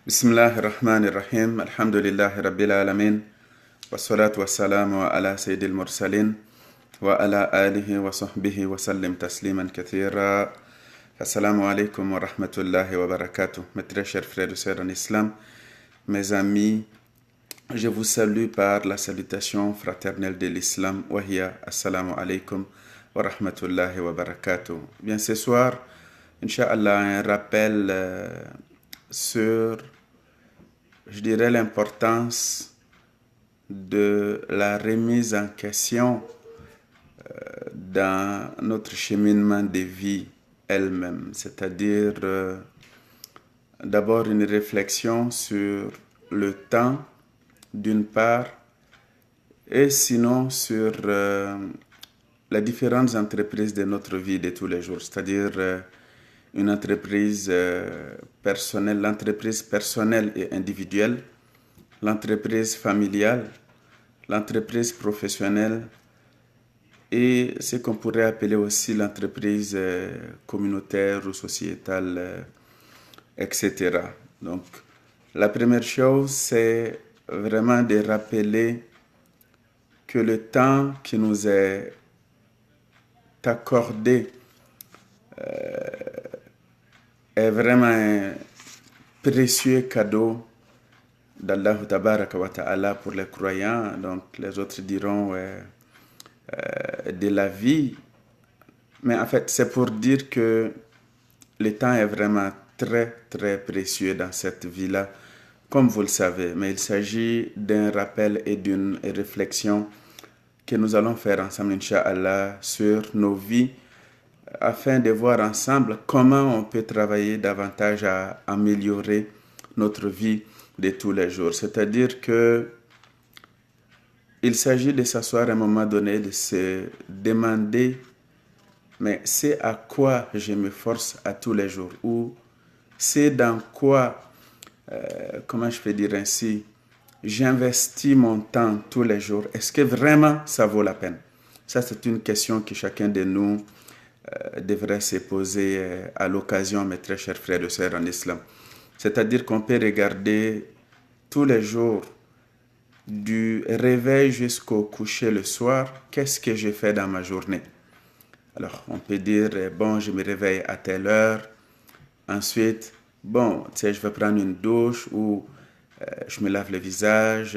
Bismillahir Rahmanir Rahim. Alhamdulillahi Rabbil Alamin. Wassalatu wassalamu ala Sayyidil Mursalin wa ala alihi wa sahbihi wa sallim tasliman kathira. Assalamu alaikum wa rahmatullahi wa barakatuh. Mes très chers frères et sœurs en islam, mes amis, je vous salue par la salutation fraternelle de l'islam. Wahiya, assalamu alaikum wa rahmatullahi wa barakatuh. Bien, ce soir, Inch'Allah, un rappel sur, je dirais, l'importance de la remise en question dans notre cheminement de vie elle-même, c'est-à-dire d'abord une réflexion sur le temps d'une part et sinon sur les différentes entreprises de notre vie de tous les jours, c'est-à-dire une entreprise personnelle, l'entreprise personnelle et individuelle, l'entreprise familiale, l'entreprise professionnelle et ce qu'on pourrait appeler aussi l'entreprise communautaire ou sociétale, etc. Donc, la première chose, c'est vraiment de rappeler que le temps qui nous est accordé est vraiment un précieux cadeau d'Allah Tabaraka wa Ta'ala pour les croyants. Donc les autres diront de la vie. Mais en fait, c'est pour dire que le temps est vraiment très, très précieux dans cette vie-là, comme vous le savez. Mais il s'agit d'un rappel et d'une réflexion que nous allons faire ensemble, Inch'Allah, sur nos vies, afin de voir ensemble comment on peut travailler davantage à améliorer notre vie de tous les jours. C'est-à-dire que il s'agit de s'asseoir à un moment donné, de se demander, mais c'est à quoi je me force à tous les jours, ou c'est dans quoi, comment je peux dire ainsi, j'investis mon temps tous les jours. Est-ce que vraiment ça vaut la peine? Ça, c'est une question que chacun de nous devrait se poser à l'occasion, mes très chers frères et sœurs en islam. C'est-à-dire qu'on peut regarder tous les jours, du réveil jusqu'au coucher le soir, qu'est-ce que j'ai fait dans ma journée. Alors, on peut dire, bon, je me réveille à telle heure, ensuite, bon, tu sais, je vais prendre une douche ou je me lave le visage,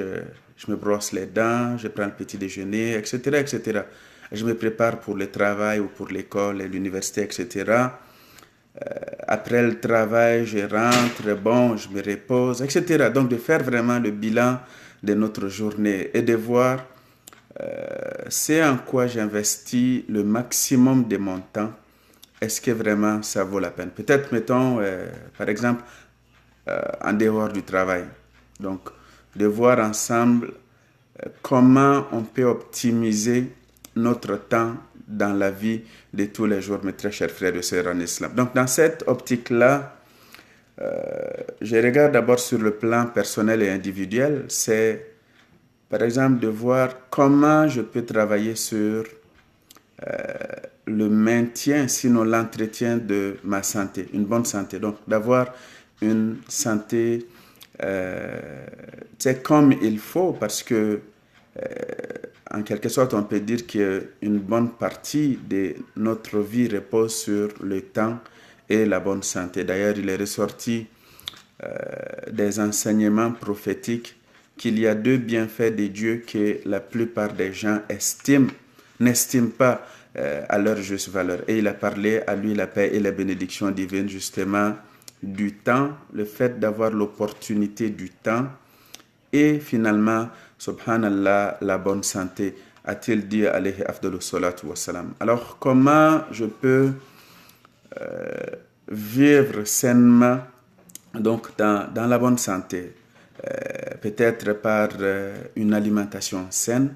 je me brosse les dents, je prends le petit déjeuner, etc., etc. Je me prépare pour le travail ou pour l'école et l'université, etc. Après le travail, je rentre, bon, je me repose, etc. Donc, de faire vraiment le bilan de notre journée et de voir c'est en quoi j'investis le maximum de mon temps. Est-ce que vraiment ça vaut la peine? Peut-être, mettons, par exemple, en dehors du travail. Donc, de voir ensemble comment on peut optimiser notre temps dans la vie de tous les jours, mes très chers frères et sœurs en islam. Donc, dans cette optique-là, je regarde d'abord sur le plan personnel et individuel. C'est, par exemple, de voir comment je peux travailler sur le maintien, sinon l'entretien de ma santé, une bonne santé. Donc, d'avoir une santé comme il faut, parce que en quelque sorte, on peut dire qu'une bonne partie de notre vie repose sur le temps et la bonne santé. D'ailleurs, il est ressorti des enseignements prophétiques qu'il y a deux bienfaits de Dieu que la plupart des gens n'estiment pas à leur juste valeur. Et il a parlé à lui la paix et la bénédiction divine justement du temps, le fait d'avoir l'opportunité du temps et finalement, subhanallah, la bonne santé, a-t-il dit alayhi afdalu salatu wassalam. Alors, comment je peux vivre sainement donc dans la bonne santé? Peut-être par une alimentation saine,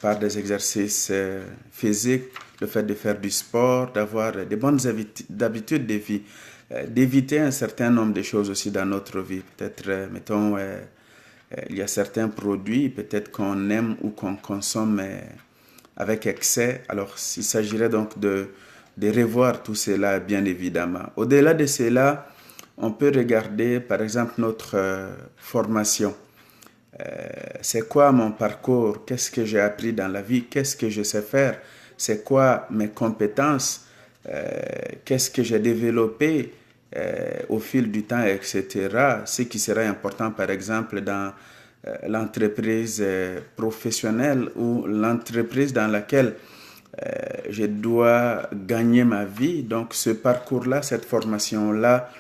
par des exercices physiques, le fait de faire du sport, d'avoir de bonnes habitudes de vie, d'éviter un certain nombre de choses aussi dans notre vie. Peut-être, mettons, il y a certains produits peut-être qu'on aime ou qu'on consomme avec excès. Alors, il s'agirait donc de revoir tout cela, bien évidemment. Au-delà de cela, on peut regarder par exemple notre formation. C'est quoi mon parcours? Qu'est-ce que j'ai appris dans la vie? Qu'est-ce que je sais faire? C'est quoi mes compétences? Qu'est-ce que j'ai développé au fil du temps, etc. Ce qui sera important, par exemple, dans l'entreprise professionnelle ou l'entreprise dans laquelle je dois gagner ma vie. Donc, ce parcours-là, cette formation-là,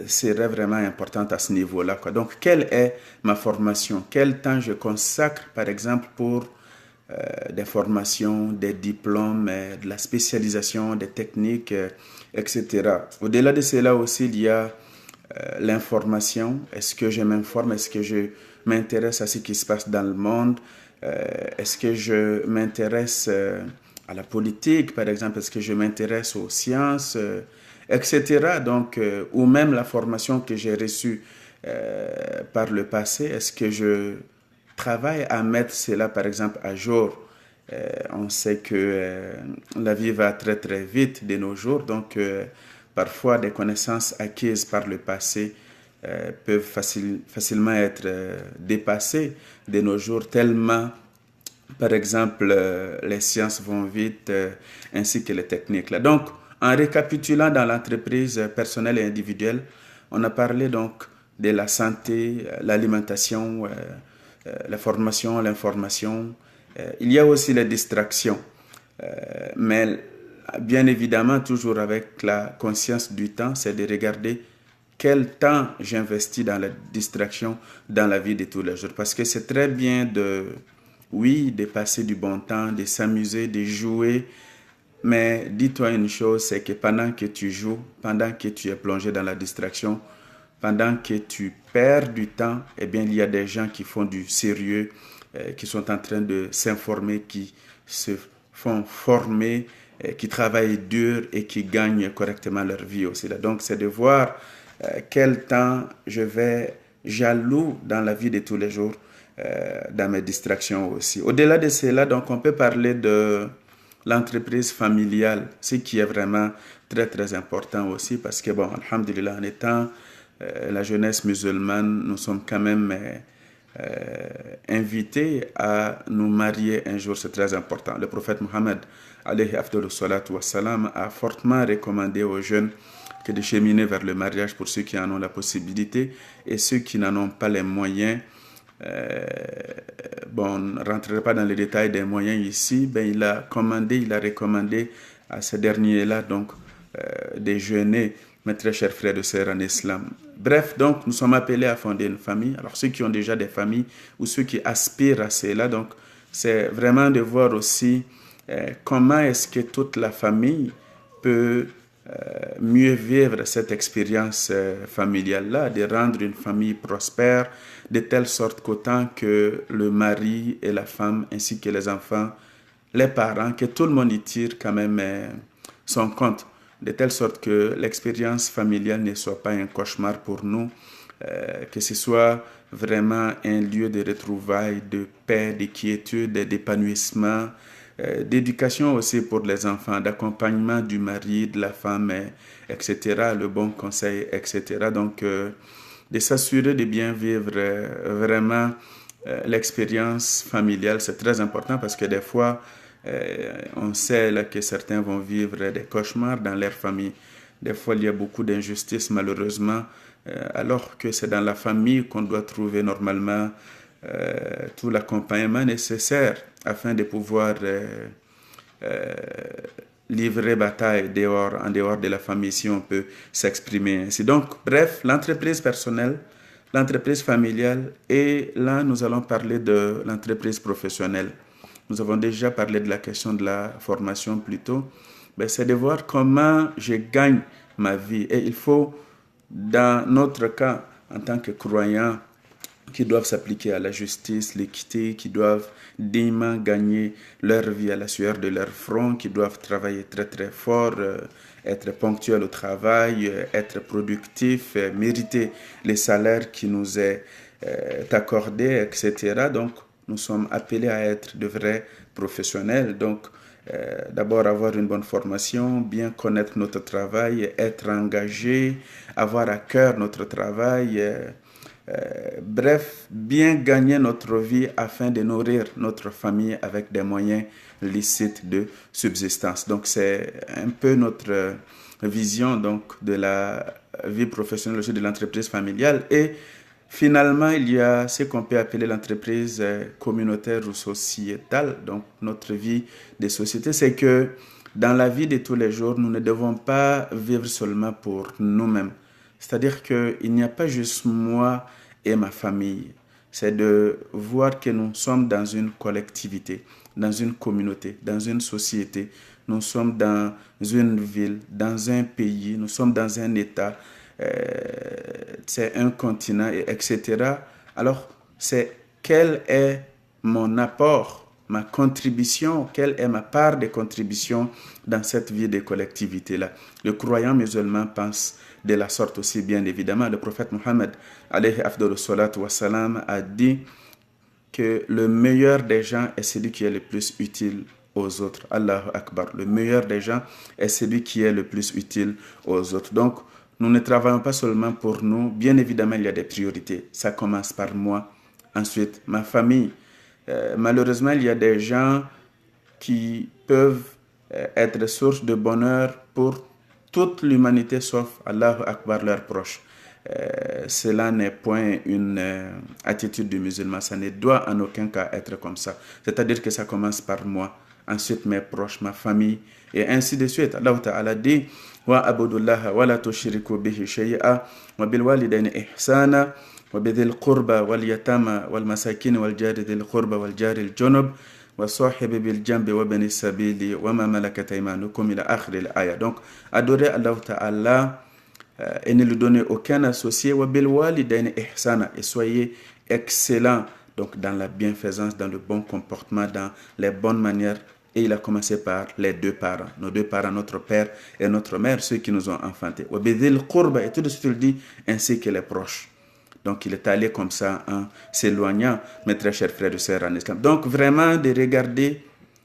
serait vraiment importante à ce niveau-là, quoi. Donc, quelle est ma formation? Quel temps je consacre, par exemple, pour des formations, des diplômes, de la spécialisation, des techniques, etc. Au-delà de cela aussi, il y a l'information. Est-ce que je m'informe? Est-ce que je m'intéresse à ce qui se passe dans le monde? Est-ce que je m'intéresse à la politique, par exemple? Est-ce que je m'intéresse aux sciences, etc. Donc, ou même la formation que j'ai reçue par le passé, est-ce que je travaille à mettre cela, par exemple, à jour? On sait que la vie va très très vite de nos jours, donc parfois des connaissances acquises par le passé peuvent facilement être dépassées de nos jours, tellement, par exemple, les sciences vont vite, ainsi que les techniques. Là. Donc, en récapitulant dans l'entreprise personnelle et individuelle, on a parlé donc de la santé, l'alimentation, la formation, l'information. Il y a aussi les distractions, mais bien évidemment, toujours avec la conscience du temps, c'est de regarder quel temps j'investis dans la distraction dans la vie de tous les jours. Parce que c'est très bien de passer du bon temps, de s'amuser, de jouer, mais dis-toi une chose, c'est que pendant que tu joues, pendant que tu es plongé dans la distraction, pendant que tu perds du temps, eh bien, il y a des gens qui font du sérieux, qui sont en train de s'informer, qui se font former, qui travaillent dur et qui gagnent correctement leur vie aussi. Là. Donc, c'est de voir quel temps j'alloue dans la vie de tous les jours, dans mes distractions aussi. Au-delà de cela, donc, on peut parler de l'entreprise familiale, ce qui est vraiment très, très important aussi parce que, bon, alhamdulillah, en étant la jeunesse musulmane, nous sommes quand même invités à nous marier un jour, c'est très important. Le prophète Mohammed, alayhi afdalu salatu wassalam, a fortement recommandé aux jeunes que de cheminer vers le mariage pour ceux qui en ont la possibilité et ceux qui n'en ont pas les moyens. Bon, on ne rentrerai pas dans les détails des moyens ici, ben, il a recommandé à ces derniers-là donc de jeûner, mes très chers frères et sœurs en islam. Bref, donc nous sommes appelés à fonder une famille. Alors ceux qui ont déjà des familles ou ceux qui aspirent à cela, donc c'est vraiment de voir aussi comment est-ce que toute la famille peut mieux vivre cette expérience familiale-là, de rendre une famille prospère, de telle sorte qu'autant que le mari et la femme, ainsi que les enfants, les parents, que tout le monde y tire quand même son compte, de telle sorte que l'expérience familiale ne soit pas un cauchemar pour nous, que ce soit vraiment un lieu de retrouvailles, de paix, de quiétude, d'épanouissement, d'éducation aussi pour les enfants, d'accompagnement du mari, de la femme, etc., le bon conseil, etc. Donc, de s'assurer de bien vivre vraiment l'expérience familiale, c'est très important parce que des fois, on sait là, que certains vont vivre des cauchemars dans leur famille. Des fois, il y a beaucoup d'injustices, malheureusement, alors que c'est dans la famille qu'on doit trouver normalement tout l'accompagnement nécessaire afin de pouvoir livrer bataille en dehors de la famille, si on peut s'exprimer ainsi. Donc, bref, l'entreprise personnelle, l'entreprise familiale, et là, nous allons parler de l'entreprise professionnelle. Nous avons déjà parlé de la question de la formation plus tôt. Ben, c'est de voir comment je gagne ma vie. Et il faut, dans notre cas, en tant que croyants, qui doivent s'appliquer à la justice, l'équité, qui doivent dignement gagner leur vie à la sueur de leur front, qui doivent travailler très très fort, être ponctuels au travail, être productifs, mériter les salaires qui nous est accordé, etc. Donc, nous sommes appelés à être de vrais professionnels. Donc, D'abord, avoir une bonne formation, bien connaître notre travail, être engagé, avoir à cœur notre travail. Bref, bien gagner notre vie afin de nourrir notre famille avec des moyens licites de subsistance. Donc, c'est un peu notre vision donc, de la vie professionnelle de l'entreprise familiale. Et finalement, il y a ce qu'on peut appeler l'entreprise communautaire ou sociétale, donc notre vie de société. C'est que dans la vie de tous les jours, nous ne devons pas vivre seulement pour nous-mêmes. C'est-à-dire qu'il n'y a pas juste moi et ma famille. C'est de voir que nous sommes dans une collectivité, dans une communauté, dans une société. Nous sommes dans une ville, dans un pays, nous sommes dans un État, c'est un continent, etc. Alors, c'est quel est mon apport, ma contribution, quelle est ma part de contribution dans cette vie de collectivité-là. Le croyant musulman pense de la sorte aussi, bien évidemment. Le prophète Mohammed, alayhi afdalu salatu wa salam, a dit que le meilleur des gens est celui qui est le plus utile aux autres. Allahu Akbar. Le meilleur des gens est celui qui est le plus utile aux autres. Donc, nous ne travaillons pas seulement pour nous. Bien évidemment, il y a des priorités. Ça commence par moi. Ensuite, ma famille. Malheureusement, il y a des gens qui peuvent être source de bonheur pour toute l'humanité sauf Allahu Akbar, leurs proches. Cela n'est point une attitude du musulman. Ça ne doit en aucun cas être comme ça. C'est-à-dire que ça commence par moi, ensuite mes proches, ma famille, et ainsi de suite. Allah Ta'ala dit wa abudullaha wa la tushriku bihi shay'a wa bil walidayni ihsana wa bidhil qurba wal yatama wal masakin wal jari dhil qurba wal jari al junub wa sahibi bil jambi wa bani sabili wa ma malakat aymanukum ila akhir al aya. Donc adorer Allah Ta'ala et ne lui donnez aucun associé. Wa bil walidayni ihsana, et soyez excellents donc dans la bienfaisance, dans le bon comportement, dans les bonnes manières. Et il a commencé par les deux parents, nos deux parents, notre père et notre mère, ceux qui nous ont enfantés. Wa bidhil qurba, et tout de suite il dit ainsi que les proches. Donc il est allé comme ça en s'éloignant, mes très chers frères et sœurs en islam. Donc vraiment de regarder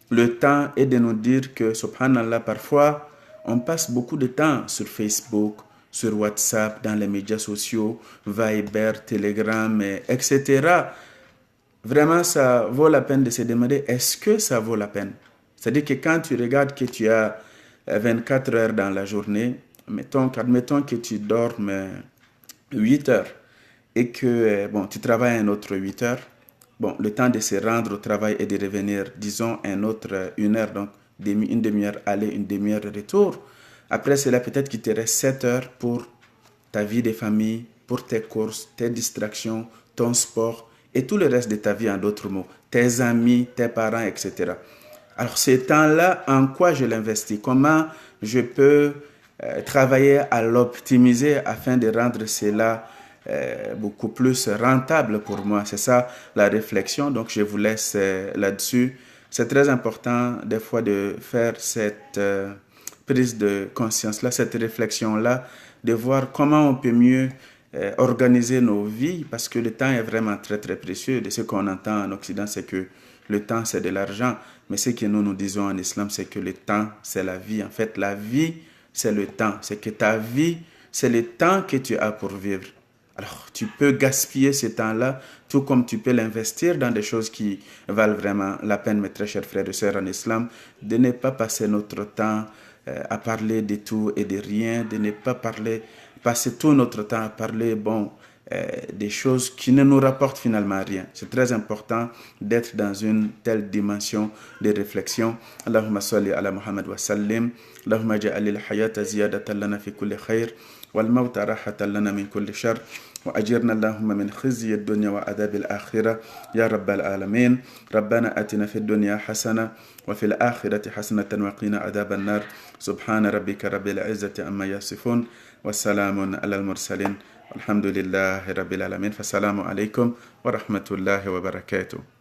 le temps et de nous dire que subhanallah, parfois on passe beaucoup de temps sur Facebook, sur WhatsApp, dans les médias sociaux, Viber, Telegram, etc. Vraiment, ça vaut la peine de se demander, est-ce que ça vaut la peine? C'est-à-dire que quand tu regardes que tu as 24 heures dans la journée, admettons que tu dormes 8 heures et que tu travailles un autre 8 heures, le temps de se rendre au travail et de revenir, disons, une heure, donc une demi-heure aller, une demi-heure retour. Après cela, peut-être qu'il te reste 7 heures pour ta vie de famille, pour tes courses, tes distractions, ton sport et tout le reste de ta vie, en d'autres mots, tes amis, tes parents, etc. Alors, ce temps-là, en quoi je l'investis? Comment je peux travailler à l'optimiser afin de rendre cela beaucoup plus rentable pour moi? C'est ça la réflexion. Donc, je vous laisse là-dessus. C'est très important, des fois, de faire cette prise de conscience-là, cette réflexion-là, de voir comment on peut mieux organiser nos vies, parce que le temps est vraiment très, très précieux. De ce qu'on entend en Occident, c'est que le temps, c'est de l'argent. Mais ce que nous disons en islam, c'est que le temps, c'est la vie. En fait, la vie, c'est le temps. C'est que ta vie, c'est le temps que tu as pour vivre. Alors, tu peux gaspiller ce temps-là, tout comme tu peux l'investir dans des choses qui valent vraiment la peine, mes très chers frères et sœurs en islam, de ne pas passer notre temps à parler de tout et de rien, de ne pas passer tout notre temps à parler, des choses qui ne nous rapportent finalement rien. C'est très important d'être dans une telle dimension de réflexion. Allahumma salli ala Muhammad wa sallim. Allahumma ja'alil hayata ziyadatan lana fi kulli khair. Wal mawta rahatan lana min kulli shar. وأجرنا اللهم من خزي الدنيا وعذاب الآخرة يا رب العالمين. ربنا آتنا في الدنيا حسنة وفي الآخرة حسنة وقنا عذاب النار. سبحان ربك رب العزة عما يصفون والسلام على المرسلين والحمد لله رب العالمين. فالسلام عليكم ورحمة الله وبركاته.